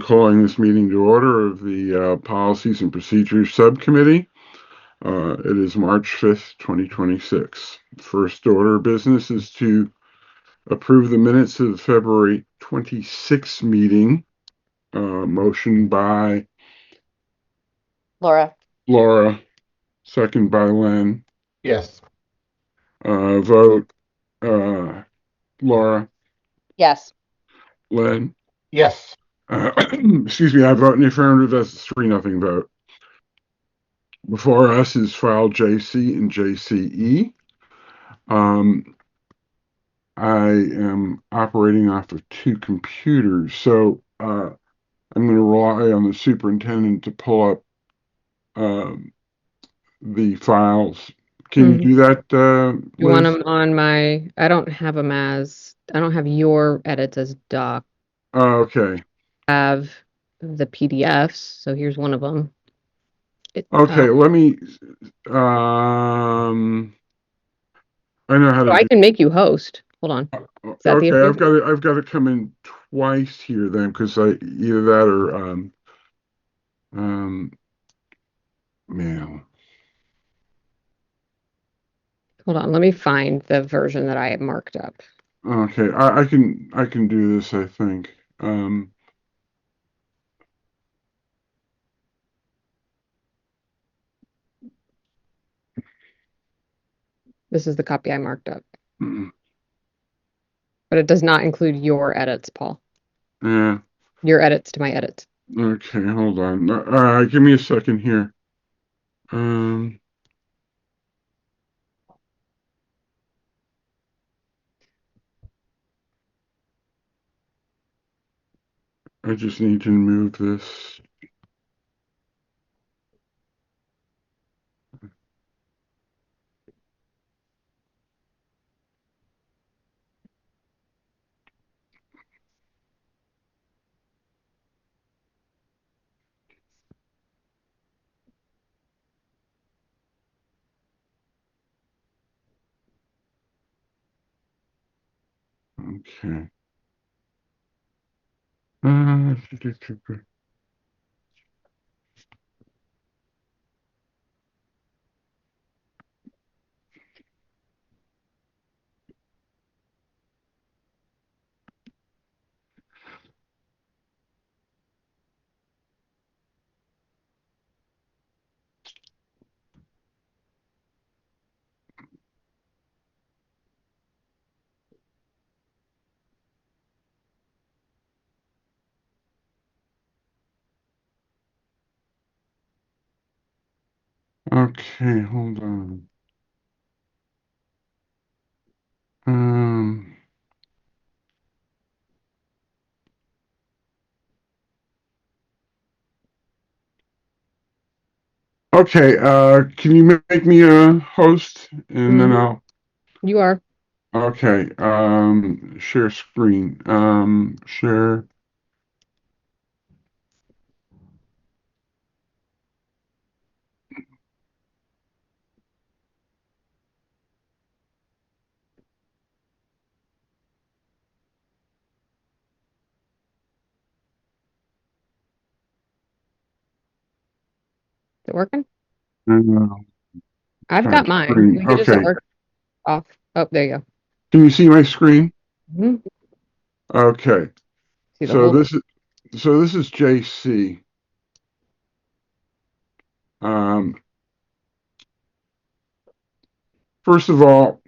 Calling this meeting to order of the Policies and Procedures Subcommittee. It is March 5th, 2026. First order of business is to approve the minutes of the February 26th meeting. Motion by Laura. second by Len. Yes. Vote Laura, Yes. Len. Yes. Excuse me, I vote in the affirmative. That's a 3-0 vote. Before us is file JC and JCE. I am operating off of 2 computers, so I'm going to rely on the superintendent to pull up the files. Can you do that, You want Liz? them on my, I don't have your edits as doc. Okay. I have the PDFs, so here's one of them. Okay, let me, I know how to I can make you host. Hold on. Is that the okay, I've got to come in twice here then, because either that or mail. Hold on, let me find the version that I have marked up. Okay, I can do this, I think. This is the copy I marked up. Mm. But it does not include your edits, Paul. Yeah. Your edits to my edits. Okay, hold on. Give me a second here. I just need to move this. Okay. Uh, okay, hold on. Um, okay, can you make me a host and then I'll You are. okay, share screen. Share. Is it working? Uh, I've got mine. screen. We could just Okay. start off. Oh, there you go. Can you see my screen? Mhm. Okay. See the So whole this is JC. First of all,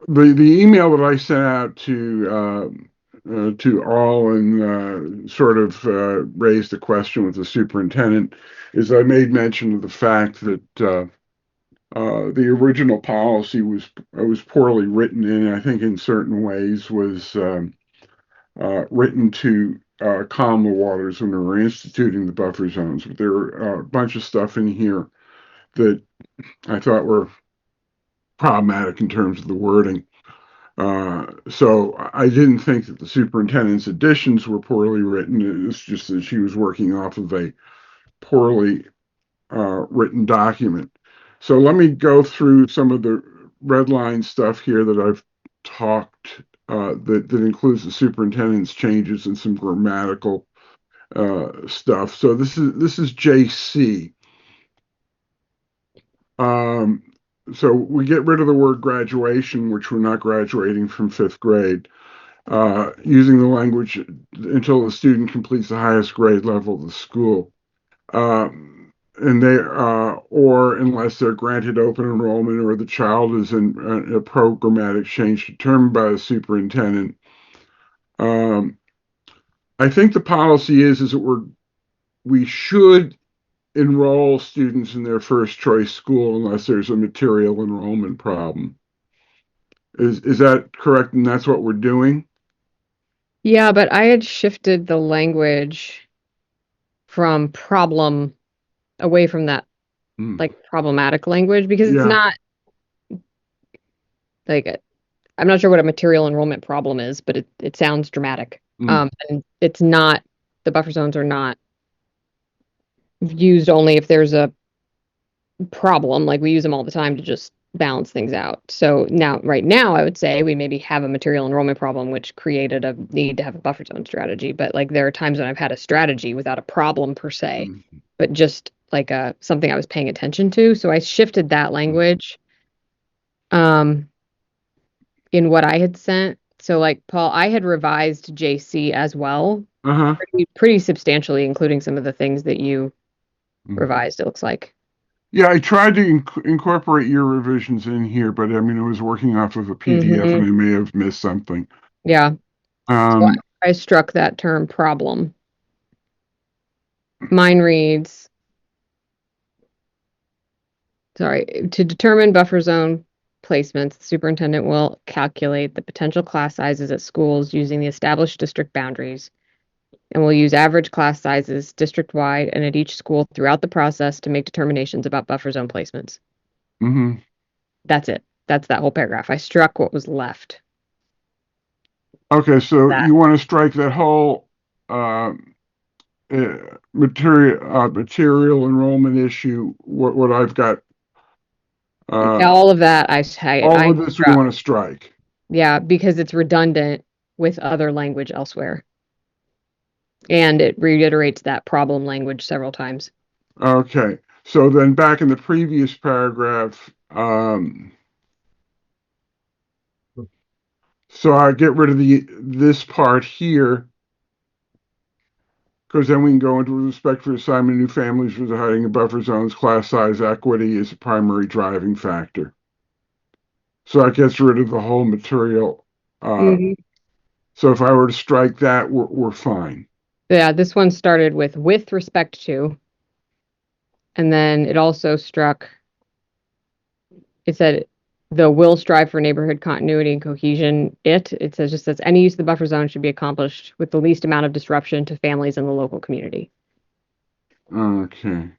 the email that I sent out to all and sort of raised a question with the superintendent is I made mention of the fact that the original policy was poorly written and I think in certain ways was written to calm the waters when we were instituting the buffer zones. But there were a bunch of stuff in here that I thought were problematic in terms of the wording. So I didn't think that the superintendent's additions were poorly written. It's just that she was working off of a poorly written document. So let me go through some of the red line stuff here that I've talked that includes the superintendent's changes and some grammatical stuff. So this is JC. Um, so we get rid of the word graduation, which we're not graduating from fifth grade, using the language until the student completes the highest grade level of the school. And they or unless they're granted open enrollment or the child is in a programmatic change determined by the superintendent. Um, I think the policy is that we should enroll students in their first choice school unless there's a material enrollment problem. Is that correct? And that's what we're doing? Yeah, but I had shifted the language from problem away from that Mm. like problematic language because it's Yeah. not like I'm not sure what a material enrollment problem is, but it sounds dramatic. Mm. And it's not the buffer zones are not used only if there's a problem. Like we use them all the time to just balance things out. So now, right now, I would say we maybe have a material enrollment problem, which created a need to have a buffer zone strategy. But like there are times when I've had a strategy without a problem per se, Mm. but just like a something I was paying attention to. So I shifted that language um in what I had sent. So like Paul, I had revised JC as well, Uh-huh. pretty substantially, including some of the things that you Mm. revised, it looks like. Yeah, I tried to incorporate your revisions in here, but I mean, I was working off of a PDF and Hmm. I may have missed something. Yeah. So Um, I struck that term problem. Mine reads, sorry, to determine buffer zone placements, the superintendent will calculate the potential class sizes at schools using the established district boundaries and will use average class sizes district-wide and at each school throughout the process to make determinations about buffer zone placements. mhm. That's it. That's that whole paragraph. I struck what was left. Okay, so That. you want to strike that whole uh, material enrollment issue. What I've got, uh, All of that all I of this we struck. want to strike. Yeah, because it's redundant with other language elsewhere. And it reiterates that problem language several times. Okay, so then back in the previous paragraph, so I get rid of the this part here because then we can go into respect for assignment of new families residing in buffer zones, class size equity is a primary driving factor. So that gets rid of the whole material. Uh, Hmm. so if I were to strike that, we're fine. Yeah, this one started with respect to, and then it also struck, it said the will strive for neighborhood continuity and cohesion. It says just says any use of the buffer zone should be accomplished with the least amount of disruption to families in the local community. Okay.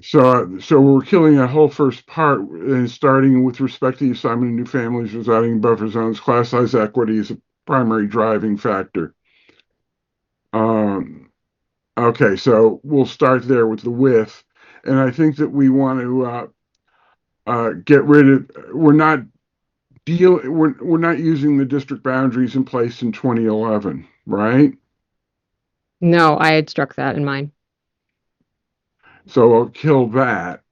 So we're killing that whole first part and starting with respect to the assignment of new families residing in buffer zones, class size equity is a primary driving factor. Um, okay, so we'll start there with the width. And I think that we want to get rid of, we're not using the district boundaries in place in 2011, right? No, I had struck that in mine. So I'll kill that.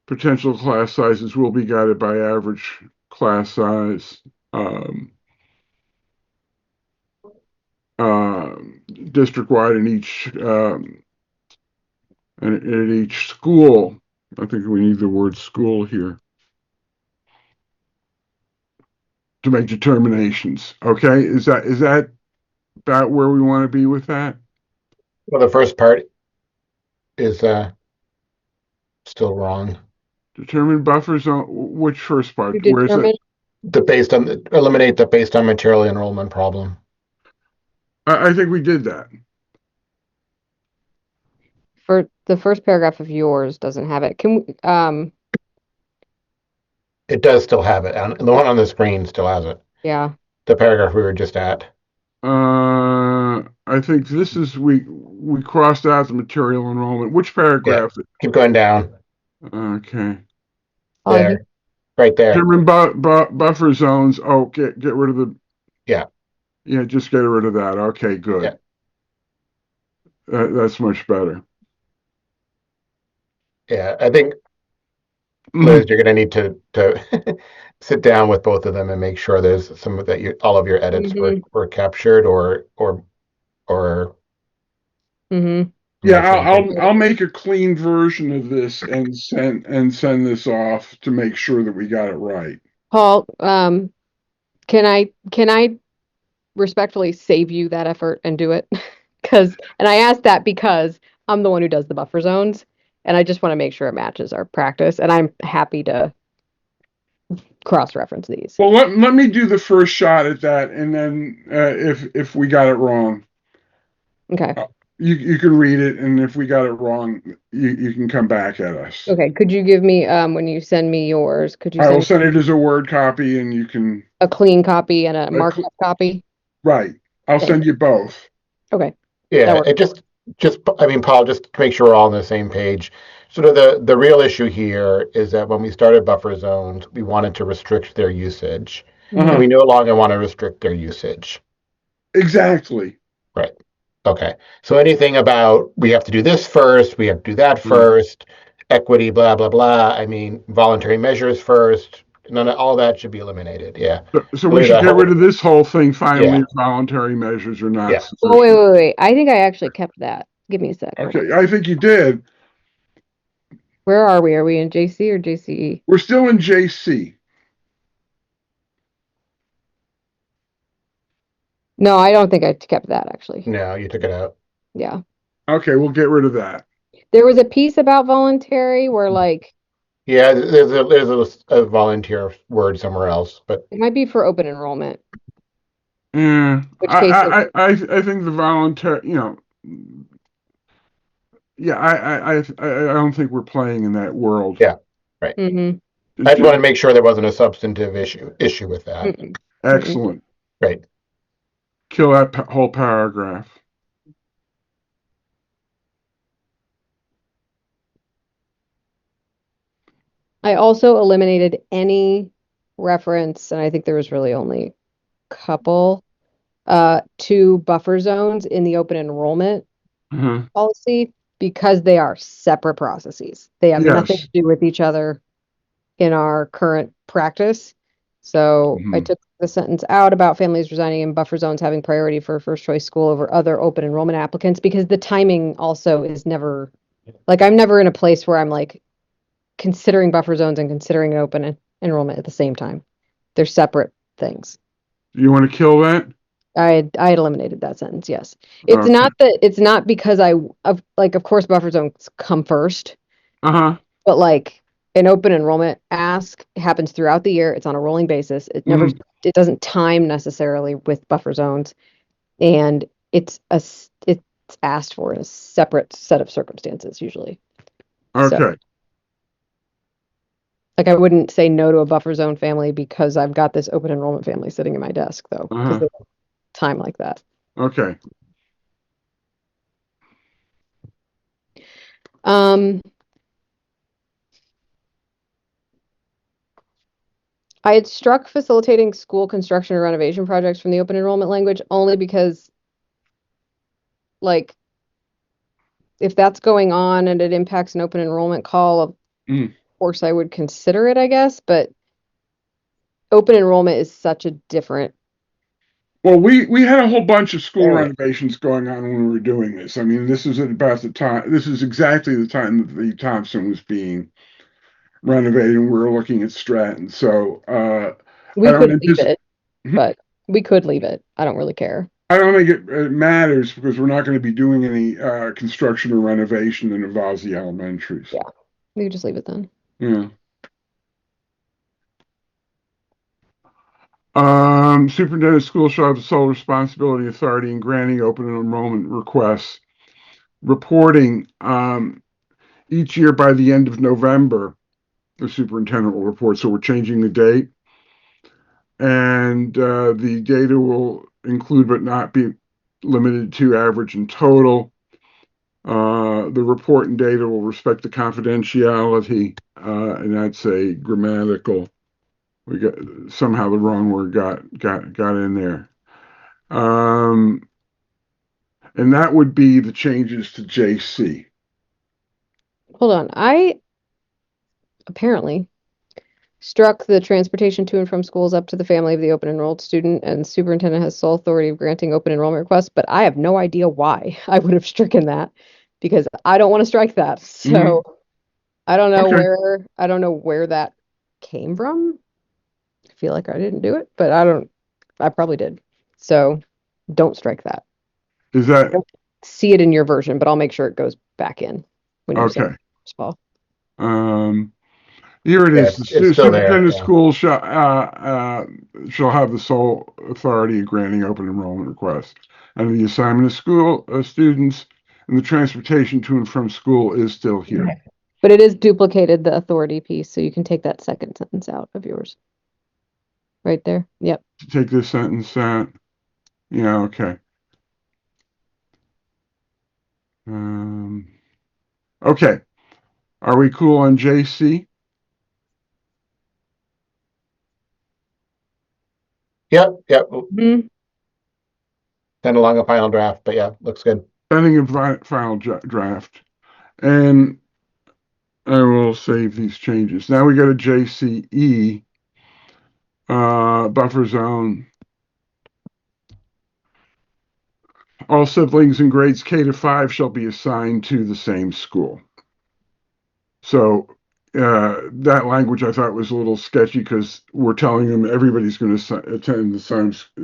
Potential class sizes will be guided by average class size. Um, uh, District-wide in each school. I think we need the word school here to make determinations. Okay, is that about where we want to be with that? Well, the first part is still wrong. Determine buffer zone. Which first To part? Where is it? determine Eliminate the based on material enrollment problem. I think we did that. For the first paragraph of yours doesn't have it. Can we, it does still have it. And the one on the screen still has it. Yeah. The paragraph we were just at. I think this is, we crossed out the material enrollment. Which Yeah. paragraph? Keep going down. Okay. Oh, There. Right there. Chairman, buffer zones. Oh, get rid of the. Yeah. Yeah, just get rid of that. Okay, good. Yeah. That's much better. Yeah. I think, Mhm. Liz, you're gonna need to sit down with both of them and make sure there's some of that all of your edits were captured or Mm-hmm. Yeah, mentioned. I'll make a clean version of this and send this off to make sure that we got it right. Paul, can I respectfully save you that effort and do it? And I asked that because I'm the one who does the buffer zones, and I just want to make sure it matches our practice, and I'm happy to cross-reference these. Well, let me do the first shot at that, and then if we got it wrong, Okay. You can read it, and if we got it wrong, you can come back at us. Okay. Could you give me when you send me yours? Could you I will send send it as a Word copy, and you can. a clean copy and a markup copy? Right. I'll Okay. send you both. Okay. Yeah, it just I mean, Paul, just to make sure we're all on the same page. Sort of the real issue here is that when we started buffer zones, we wanted to restrict their usage. Uh-huh. We no longer want to restrict their usage. Exactly. Right. Okay. So anything about we have to do this first, we have to do that first, equity, blah, blah, blah. I mean, voluntary measures first. None of all that should be eliminated. Yeah. So we should get rid of this whole thing finally. Yeah. Voluntary measures are not Yeah. sufficient. Oh, wait. I think I actually kept that. Give me a sec. Okay, I think you did. Where are we? Are we in JC or JCE? We're still in JC. No, I don't think I kept that actually. No, you took it out. Yeah. Okay, we'll get rid of that. There was a piece about voluntary where like Yeah, there's a volunteer word somewhere else, but it might be for open enrollment. Yeah, Which case I think the voluntary, yeah, I don't think we're playing in that world. Yeah, right. Mm-hmm. I just want to make sure there wasn't a substantive issue with that. Excellent. Right. Kill that whole paragraph. I also eliminated any reference, and I think there was really only a couple, to buffer zones in the open enrollment policy because they are separate processes. They have nothing to do with each other in our current practice. So I took the sentence out about families residing in buffer zones having priority for first choice school over other open enrollment applicants because the timing also is never, like I'm never in a place where I'm like considering buffer zones and considering open enrollment at the same time. They're separate things. You want to kill that? I had eliminated that sentence. Yes, it's not because of course buffer zones come first. But like an open enrollment ask happens throughout the year. It's on a rolling basis. It never it doesn't time necessarily with buffer zones, and it's asked for in a separate set of circumstances usually. Okay. So, like I wouldn't say no to a buffer zone family because I've got this open enrollment family sitting in my desk though, because they don't time like that. Okay. I had struck facilitating school construction or renovation projects from the open enrollment language only because, like, if that's going on and it impacts an open enrollment call, of course I would consider it, I guess, but open enrollment is such a different. Well, we had a whole bunch of school renovations going on when we were doing this. I mean, this is about the time. This is exactly the time that the Thompson was being renovated, and we were looking at Stratton. So we could leave it, but we could leave it. I don't really care. I don't think it matters because we're not going to be doing any construction or renovation that involves the elementaries. Yeah, we could just leave it then. Yeah. Superintendent of schools shall have the sole responsibility, authority in granting open enrollment requests, reporting each year by the end of November the superintendent will report. So we're changing the date, and the data will include but not be limited to average and total. The report and data will respect the confidentiality, and that's a grammatical. We got somehow the wrong word got in there. And that would be the changes to JC. Hold on. I apparently struck the transportation to and from schools up to the family of the open enrolled student, and superintendent has sole authority of granting open enrollment requests, but I have no idea why I would have stricken that because I don't want to strike that. So I don't know Okay. where that came from. I feel like I didn't do it, but I probably did. So don't strike that. Is I that don't see it in your version, but I'll make sure it goes back in when you send okay? it, Paul. Um, Here it Yeah, is. it's, The it's still there. superintendent of Yeah. schools shall have the sole authority of granting open enrollment requests. And the assignment of school students and the transportation to and from school is still here. But it is duplicated, the authority piece, so you can take that second sentence out of yours. Right there. Yep. To take this sentence out. Yeah, okay. Um, okay. Are we cool on JC? Yep. Mhm. Send along a final draft, but yeah, looks good. Pending a final draft. And I will save these changes. Now we go to JCE, buffer zone. All siblings in grades K to 5 shall be assigned to the same school. So that language I thought was a little sketchy because we're telling them everybody's going to attend the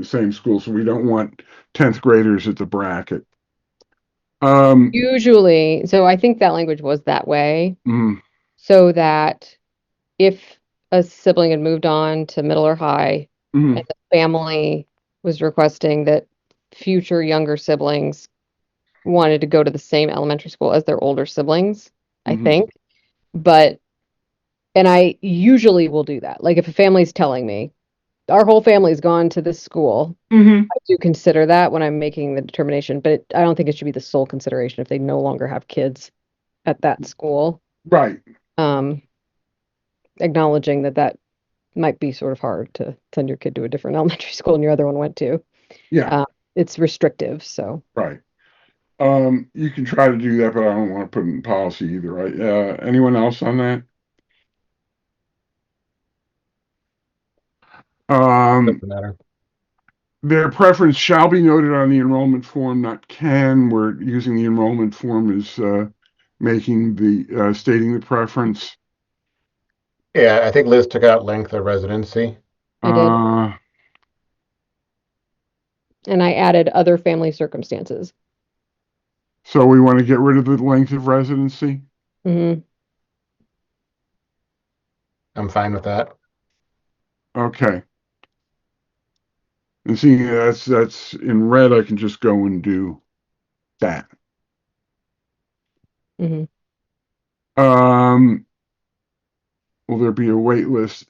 same school, so we don't want 10th graders at the bracket. Usually, so I think that language was that way, Mm, so that if a sibling had moved on to middle or high, mm, and the family was requesting that future younger siblings wanted to go to the same elementary school as their older siblings, I mm, think. But, and I usually will do that. Like if a family's telling me, our whole family's gone to this school, mm, I do consider that when I'm making the determination, but I don't think it should be the sole consideration if they no longer have kids at that school. right. Um, Acknowledging that that might be sort of hard to send your kid to a different elementary school and your other one went to. Yeah, It's restrictive, so. right. You can try to do that, but I don't want to put it in policy either, right? Anyone else on that? Um, Doesn't matter. Their preference shall be noted on the enrollment form, not can. We're using the enrollment form as making the stating the preference. Yeah, I think Liz took out length of residency. I did. Uh, And I added other family circumstances. so we want to get rid of the length of residency. Hmm. I'm fine with that. Okay. And seeing that's in red, I can just go and do that. Hmm. Um, will there be a wait list?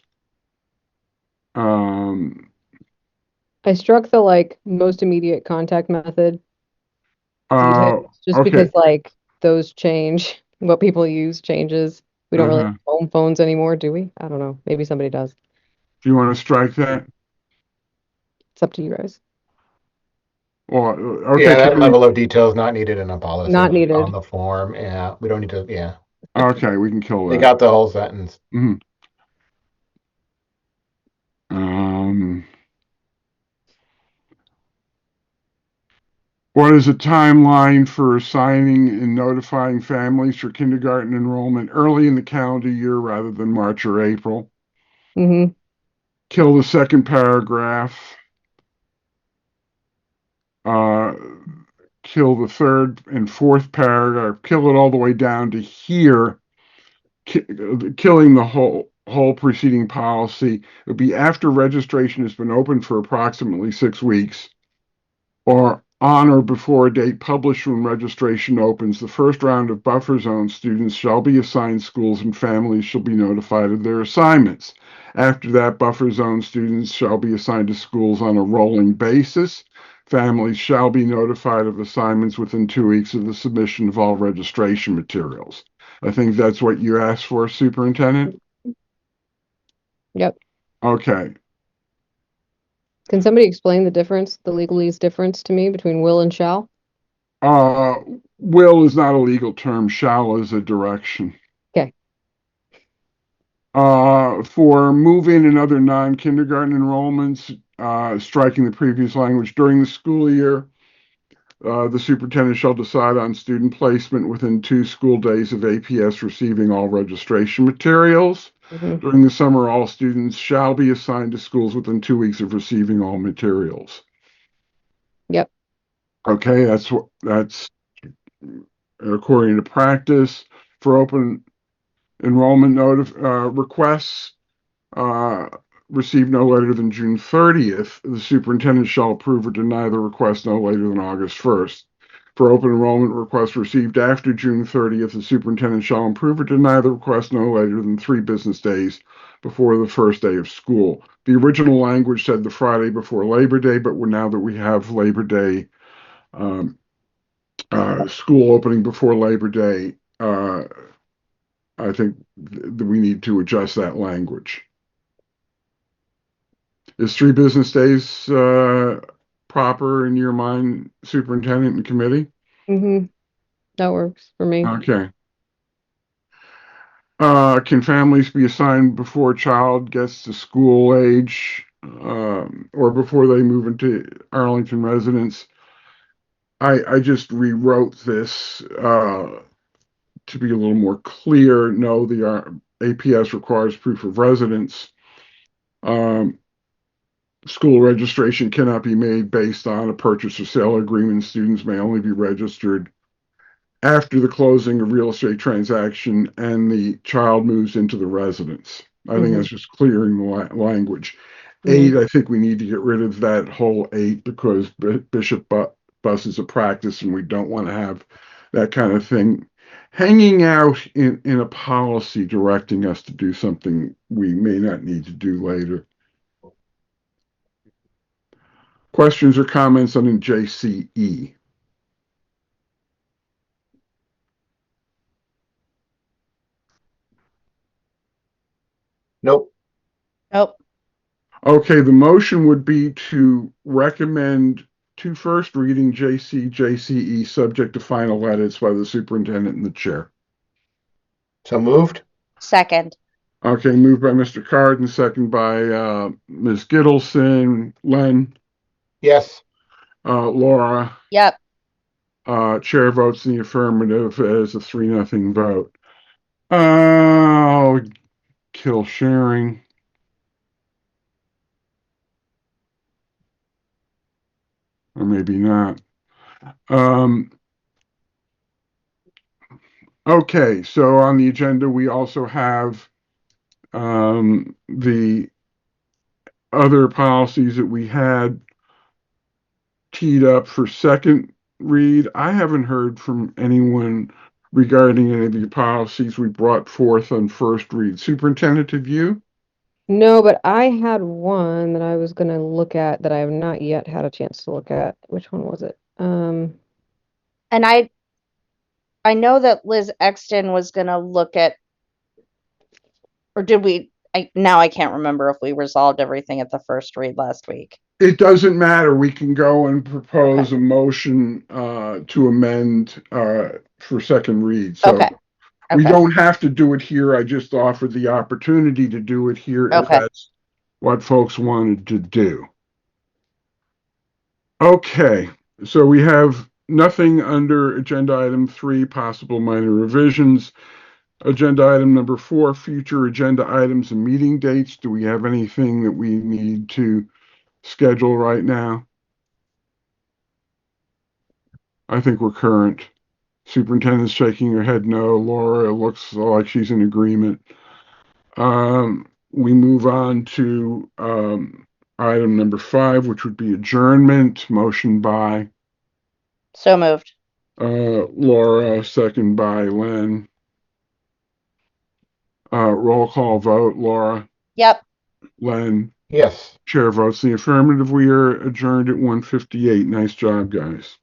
Um, I struck the like most immediate contact method uh, details just because okay. like those change. What people use changes. We don't really Uh-huh. have home phones anymore, do we? I don't know. Maybe somebody does. Do you want to strike that? It's up to you guys. Well, Yeah, okay. that level of detail is not needed in a policy, Not just on needed. the form. Yeah, we don't need to. Yeah, Okay, we can kill take that. out the whole sentence. Mhm. Um, what is the timeline for assigning and notifying families for kindergarten enrollment early in the calendar year rather than March or April? Hmm. Kill the second paragraph. Uh, Kill the third and fourth paragraph. Kill it all the way down to here. Killing the whole preceding policy. It would be after registration has been open for approximately 6 weeks, or on or before a date published when registration opens, the first round of buffer zone students shall be assigned schools and families shall be notified of their assignments. After that, buffer zone students shall be assigned to schools on a rolling basis. Families shall be notified of assignments within 2 weeks of the submission of all registration materials. I think that's what you asked for, Superintendent? Yep. Okay. Can somebody explain the legalese difference to me between will and shall? Uh, will is not a legal term. Shall is a direction. Okay. For move-in and other non-kindergarten enrollments, striking the previous language during the school year, the superintendent shall decide on student placement within 2 school days of APS receiving all registration materials. Mhm. During the summer, all students shall be assigned to schools within 2 weeks of receiving all materials. Yep. Okay, that's according to practice. For open enrollment requests, uh, received no later than June 30th, the superintendent shall approve or deny the request no later than August 1st. For open enrollment requests received after June 30th, the superintendent shall approve or deny the request no later than 3 business days before the first day of school. The original language said the Friday before Labor Day, but now that we have Labor Day, um, school opening before Labor Day, I think that we need to adjust that language. Is 3 business days proper in your mind, superintendent and committee? Mm-hmm. That works for me. Okay. Can families be assigned before a child gets to school age or before they move into Arlington residence? I just rewrote this to be a little more clear. No, the APS requires proof of residence. Um, School registration cannot be made based on a purchase or sale agreement. Students may only be registered after the closing of real estate transaction and the child moves into the residence. I think Mm-hmm. that's just clearing the language. Mm-hmm. 8, I think we need to get rid of that whole 8 because Bishop Bus is a practice and we don't want to have that kind of thing hanging out in a policy directing us to do something we may not need to do later. Questions or comments on JCE? Nope. Nope. Okay, the motion would be to recommend to first reading JCE subject to final edits by the superintendent and the chair. So moved? Second. Okay, moved by Mr. Carden, second by Ms. Gittleson. Len, Yes. Laura, Yep. chair votes in the affirmative as a 3-0 vote. I'll kill sharing. Or maybe not. Okay, so on the agenda, we also have the other policies that we had teed up for second read. I haven't heard from anyone regarding any of the policies we brought forth on first read. Superintendent, have you? No, but I had one that I was gonna look at that I have not yet had a chance to look at. Which one was it? And I know that Liz Exton was gonna look at, or did we? Now I can't remember if we resolved everything at the first read last week. It doesn't matter. We can go and propose Okay. a motion to amend for second read. So Okay. we Okay. don't have to do it here. I just offered the opportunity to do it here if Okay. that's what folks wanted to do. Okay, so we have nothing under agenda item 3, possible minor revisions. Agenda item number 4, future agenda items and meeting dates. Do we have anything that we need to schedule right now? I think we're current. Superintendent's shaking her head no. Laura looks like she's in agreement. We move on to item number 5, which would be adjournment. Motion by So moved. Laura, second by Len. Roll call vote. Laura, Yep. Len, Yes. chair votes in the affirmative. We are adjourned at 1:58. Nice job, guys.